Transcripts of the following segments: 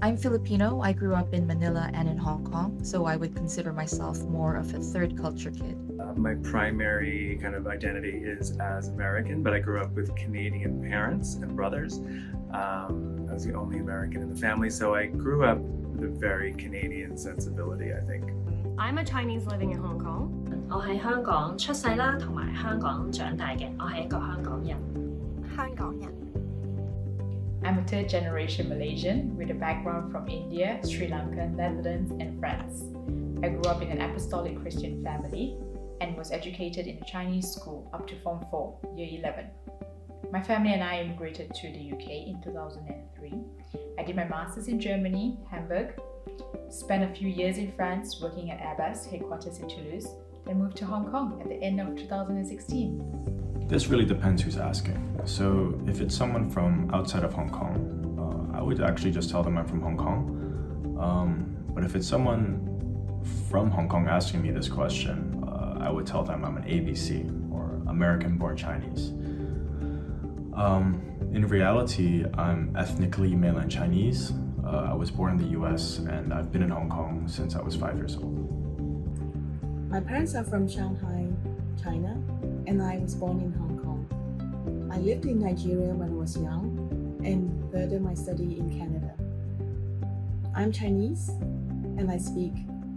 I'm Filipino. I grew up in Manila and in Hong Kong, so I would consider myself more of a third culture kid. My primary kind of identity is as American, but I grew up with Canadian parents and brothers. I was the only American in the family, so I grew up with a very Canadian sensibility, I think. I'm a Chinese living in Hong Kong. 我喺香港出世啦，同埋香港長大嘅，我係一個香港人。香港人。I'm a third generation Malaysian with a background from India, Sri Lanka, Netherlands, and France. I grew up in an apostolic Christian family and was educated in a Chinese school up to Form 4, Year 11. My family and I immigrated to the UK in 2003. I did my master's in Germany, Hamburg, spent a few years in France working at Airbus headquarters in Toulouse, then moved to Hong Kong at the end of 2016. This really depends who's asking. So if it's someone from outside of Hong Kong, I would actually just tell them I'm from Hong Kong. But if it's someone from Hong Kong asking me this question, I would tell them I'm an ABC, or American-born Chinese. In reality, I'm ethnically mainland Chinese. I was born in the US and I've been in Hong Kong since I was 5 years old. My parents are from Shanghai, China, and I was born in Hong Kong. I lived in Nigeria when I was young and furthered my study in Canada. I'm Chinese and I speak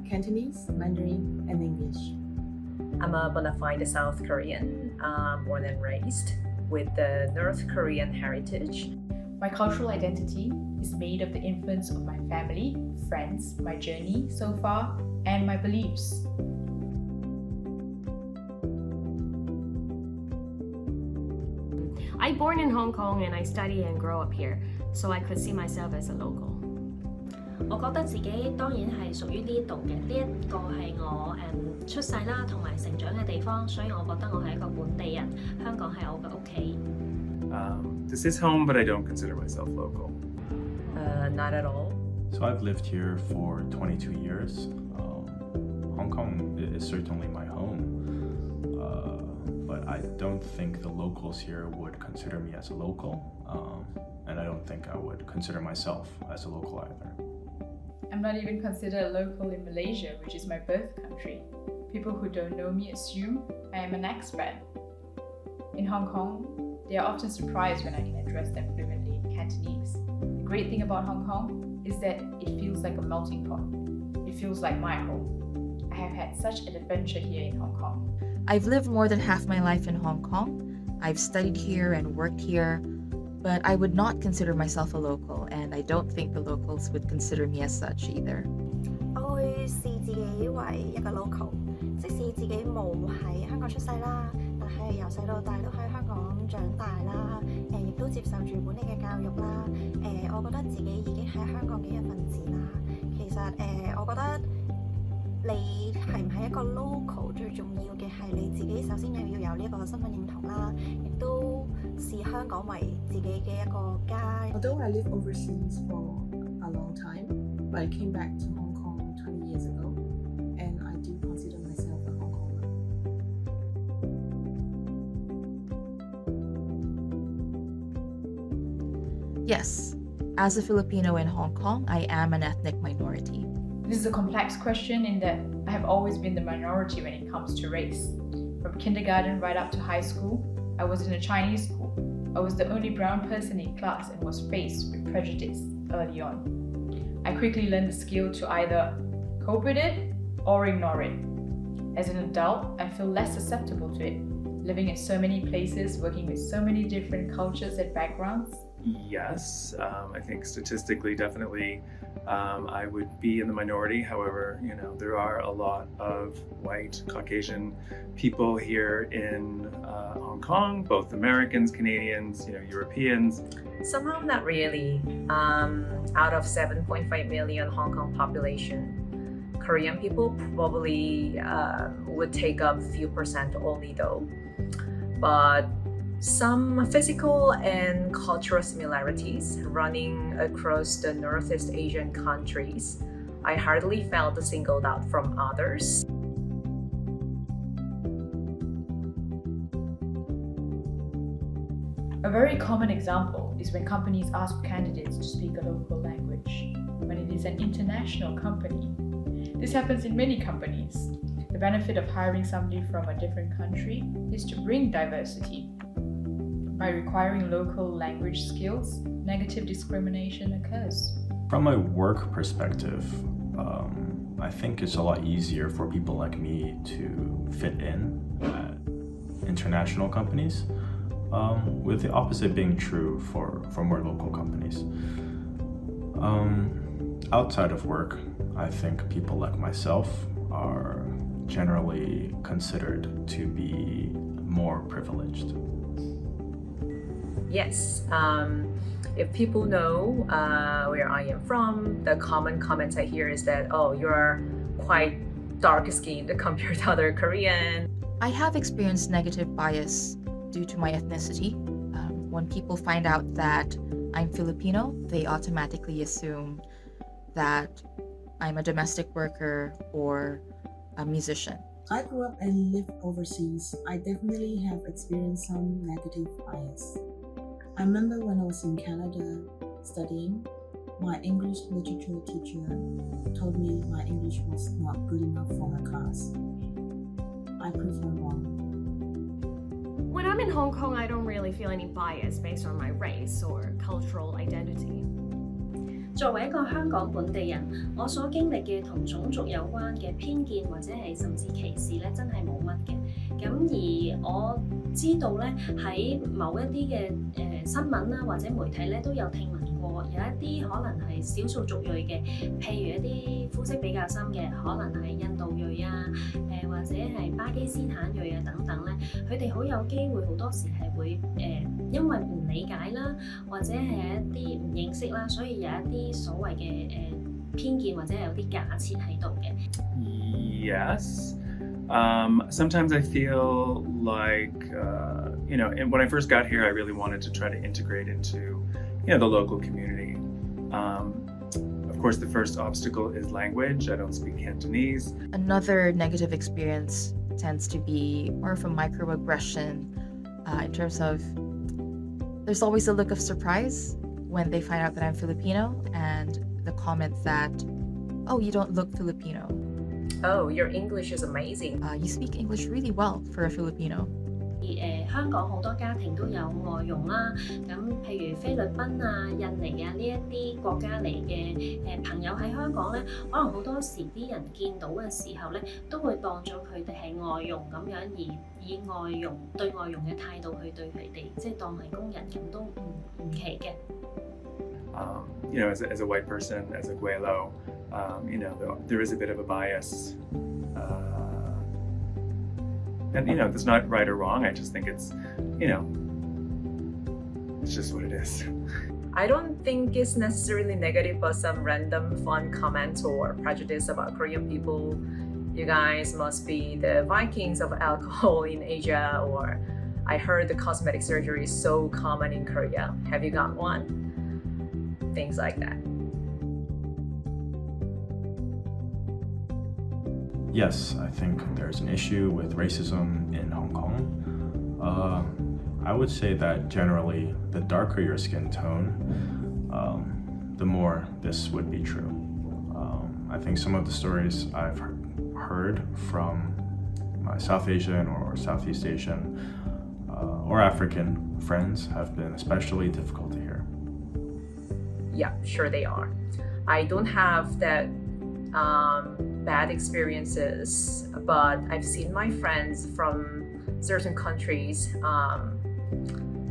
Cantonese, Mandarin, and English. I'm a bona fide South Korean, born and raised with the North Korean heritage. My cultural identity is made of the influence of my family, friends, my journey so far, and my beliefs. I born in Hong Kong and I study and grow up here, so I could see myself as a local. 我覺得自己當然係屬於呢度嘅，呢一個係我出世啦同埋成長嘅地方，所以我覺得我係一個本地人，香港係我嘅屋企。This is home, but I don't consider myself local. Not at all. So I've lived here for 22 years. Hong Kong is certainly my home, but I don't think the locals here would consider me as a local, and I don't think I would consider myself as a local either. I'm not even considered a local in Malaysia, which is my birth country. People who don't know me assume I am an expat. In Hong Kong, they are often surprised when I can address them fluently in Cantonese. The great thing about Hong Kong is that it feels like a melting pot. It feels like my home. I have had such an adventure here in Hong Kong. I've lived more than half my life in Hong Kong. I've studied here and worked here, but I would not consider myself a local, and I don't think the locals would consider me as such either. 我會視自己為一個 local， 即使自己冇喺香港出世啦，但係由細到大都喺香港長大啦，亦都接受住本地嘅教育啦，我覺得自己已經係香港嘅一份子啦。其實我覺得你係唔係一個 local 最重要嘅係你自己首先要有呢個身份認同啦，亦都視香港為自己嘅一個家。Although I lived overseas for a long time, but I came back to Hong Kong 20 years ago, and I do consider myself a Hong Konger. Yes, as a Filipino in Hong Kong, I am an ethnic minority. This is a complex question in that I have always been the minority when it comes to race. From kindergarten right up to high school, I was in a Chinese school. I was the only brown person in class and was faced with prejudice early on. I quickly learned the skill to either cope with it or ignore it. As an adult, I feel less susceptible to it, living in so many places, working with so many different cultures and backgrounds. Yes, I think statistically, definitely, I would be in the minority. However, there are a lot of white Caucasian people here in Hong Kong, both Americans, Canadians, Europeans. Somehow not really. Out of 7.5 million Hong Kong population, Korean people probably would take up few percent only though. But some physical and cultural similarities running across the Northeast Asian countries, I hardly felt singled out from others. A very common example is when companies ask candidates to speak a local language. when it is an international company. This happens in many companies. The benefit of hiring somebody from a different country is to bring diversity. By requiring local language skills, negative discrimination occurs. From a work perspective, I think it's a lot easier for people like me to fit in at international companies, with the opposite being true for more local companies. Outside of work, I think people like myself are generally considered to be more privileged. Yes, if people know where I am from, the common comments I hear is that, oh, you're quite dark-skinned compared to other Korean. I have experienced negative bias due to my ethnicity. When people find out that I'm Filipino, they automatically assume that I'm a domestic worker or a musician. I grew up and lived overseas. I definitely have experienced some negative bias. I remember when I was in Canada studying, my English literature teacher told me my English was not good enough for my class. I proved her wrong. When I'm in Hong Kong, I don't really feel any bias based on my race or cultural identity. 作為一個香港本地人，我所經歷嘅同種族有關嘅偏見或者係甚至歧視咧，真係冇乜嘅。咁而我知道咧，喺某一啲嘅新聞啦或者媒體咧都有聽聞過，有一啲可能係少數族裔嘅，譬如一啲膚色比較深嘅，可能係印度裔啊，或者係巴基斯坦裔啊等等咧，佢哋好有機會好多時係會因為唔理解啦，或者係一啲唔認識啦，所以有一啲所謂嘅偏見或者有啲假設喺度嘅。Yes. Sometimes I feel like, and when I first got here, I really wanted to try to integrate into, the local community. Of course, the first obstacle is language. I don't speak Cantonese. Another negative experience tends to be more of a microaggression in terms of there's always a look of surprise when they find out that I'm Filipino and the comment that, oh, you don't look Filipino. Oh, your English is amazing. You speak English really well for a Filipino. 香港好多家庭都有外傭啦，咁譬如菲律賓啊、印尼啊呢一啲國家嚟嘅朋友喺香港咧，可能好多時啲人見到嘅時候咧，都會當咗佢哋係外傭咁樣，而以對外傭嘅態度去對佢哋，即係當係工人咁都唔奇嘅。As a white person, as a Guelo, there is a bit of a bias. And, it's not right or wrong. I just think it's, it's just what it is. I don't think it's necessarily negative, but some random fun comments or prejudice about Korean people. You guys must be the Vikings of alcohol in Asia, or I heard the cosmetic surgery is so common in Korea. Have you got one? Things like that. Yes, I think there's an issue with racism in Hong Kong. I would say that generally, the darker your skin tone, the more this would be true. I think some of the stories I've heard from my South Asian or Southeast Asian or African friends have been especially difficult to hear. Yeah, sure they are. I don't have that bad experiences, but I've seen my friends from certain countries,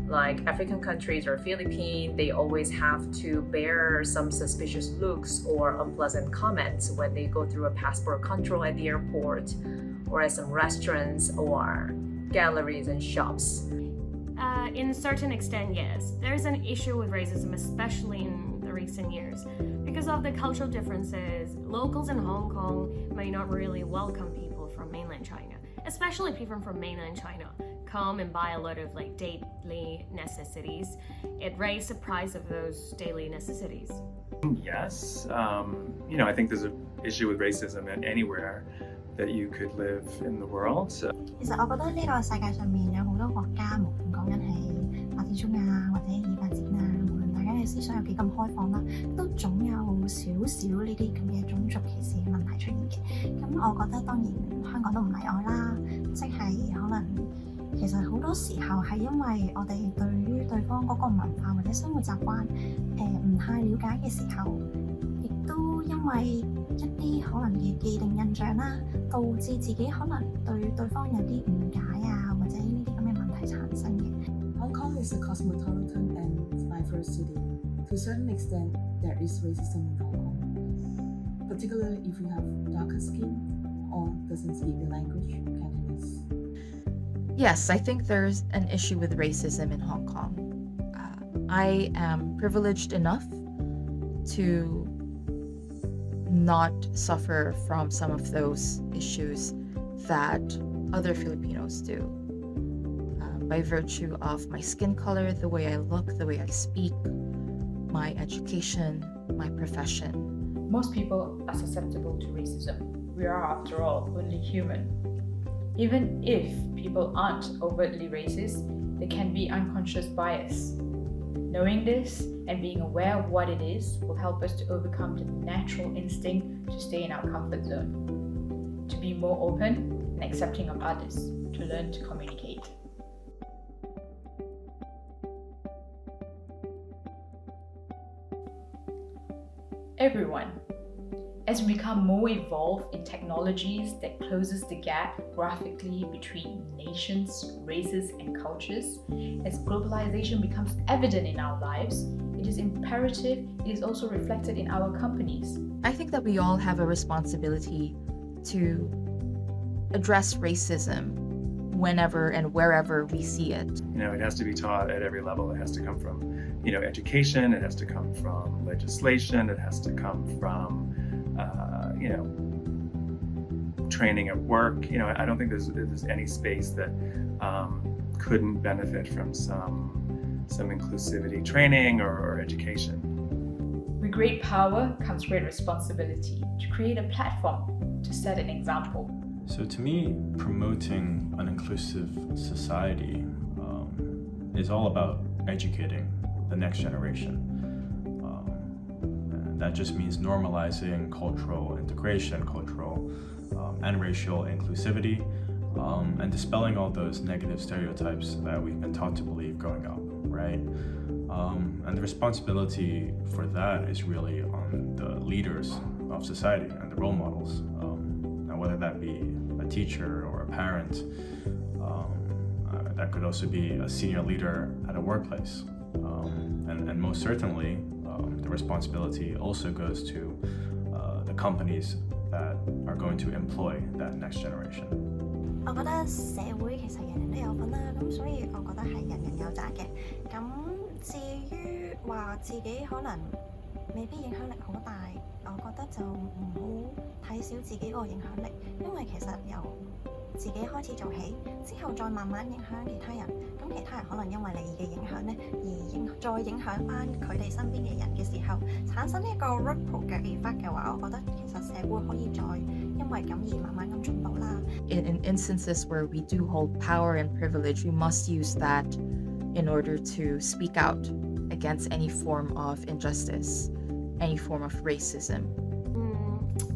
like African countries or Philippines, they always have to bear some suspicious looks or unpleasant comments when they go through a passport control at the airport or at some restaurants or galleries and shops. In certain extent, yes. There's an issue with racism, especially in the recent years. Because of the cultural differences, locals in Hong Kong may not really welcome people from mainland China, especially people from mainland China come and buy a lot of daily necessities. It raised the price of those daily necessities. Yes. I think there's an issue with racism anywhere that you could live in the world. So. 其實我覺得呢個世界上面有好多國家，無論講緊係發展中啊，或者已發展啊，無論大家嘅嘅思想有幾咁開放啦，都總有少少呢啲咁嘅種族歧視嘅問題出現嘅。咁我覺得當然香港都唔例外啦，即係可能其實好多時候係因為我哋對於對方嗰個文化或者生活習慣唔太了解嘅時候，亦都因為一啲可能嘅既定印象啦，導致自己可能對對方有啲誤解啊，或者呢啲咁嘅問題產生嘅。Hong Kong is a cosmopolitan and diverse city. To a certain extent, there is racism in Hong Kong, particularly if you have darker skin or doesn't speak the language, Cantonese. Yes, I think there's an issue with racism in Hong Kong. I am privileged enough to not suffer from some of those issues that other Filipinos do. By virtue of my skin color, the way I look, the way I speak, my education, my profession. Most people are susceptible to racism. We are, after all, only human. Even if people aren't overtly racist, there can be unconscious bias. Knowing this and being aware of what it is will help us to overcome the natural instinct to stay in our comfort zone, to be more open and accepting of others, to learn to communicate. Everyone. As we become more evolved in technologies that closes the gap graphically between nations, races, and cultures, as globalization becomes evident in our lives, it is imperative it is also reflected in our companies. I think that we all have a responsibility to address racism whenever and wherever we see it. It has to be taught at every level. It has to come from, education. It has to come from legislation. It has to come from training at work. I don't think there's any space that couldn't benefit from some inclusivity training or education. With great power comes great responsibility to create a platform to set an example. So to me, promoting an inclusive society is all about educating the next generation. That just means normalizing cultural integration, cultural and racial inclusivity, and dispelling all those negative stereotypes that we've been taught to believe growing up, right? And the responsibility for that is really on the leaders of society and the role models. Now, whether that be a teacher or a parent, that could also be a senior leader at a workplace. And most certainly, the responsibility also goes to the companies that are going to employ that next generation. 我覺得社會其實人人都有份啦，咁所以我覺得係人人有責嘅。咁至於話自己可能未必影響力好大，我覺得就唔好睇小自己個影響力，因為其實由自己開始做起，之後再慢慢影響其他人，咁其他人可能因為你嘅影響咧，而再影響翻佢哋身邊嘅人嘅時候，產生一個 ripple 嘅 effect 嘅話，我覺得其實社會可以再因為咁而慢慢咁進步啦。In instances where we do hold power and privilege, we must use that in order to speak out against any form of injustice, any form of racism.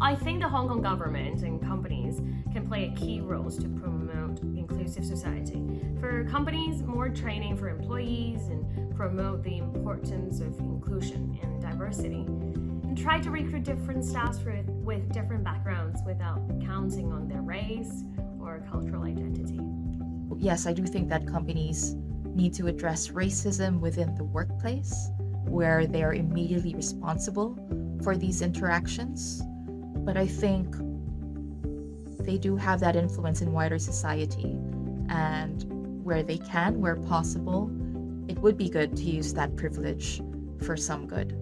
I think the Hong Kong government and companies can play a key role to promote inclusive society. For companies, more training for employees and promote the importance of inclusion and diversity. And try to recruit different staffs with different backgrounds without counting on their race or cultural identity. Yes, I do think that companies need to address racism within the workplace, where they are immediately responsible for these interactions. But I think they do have that influence in wider society, and where they can, where possible, it would be good to use that privilege for some good.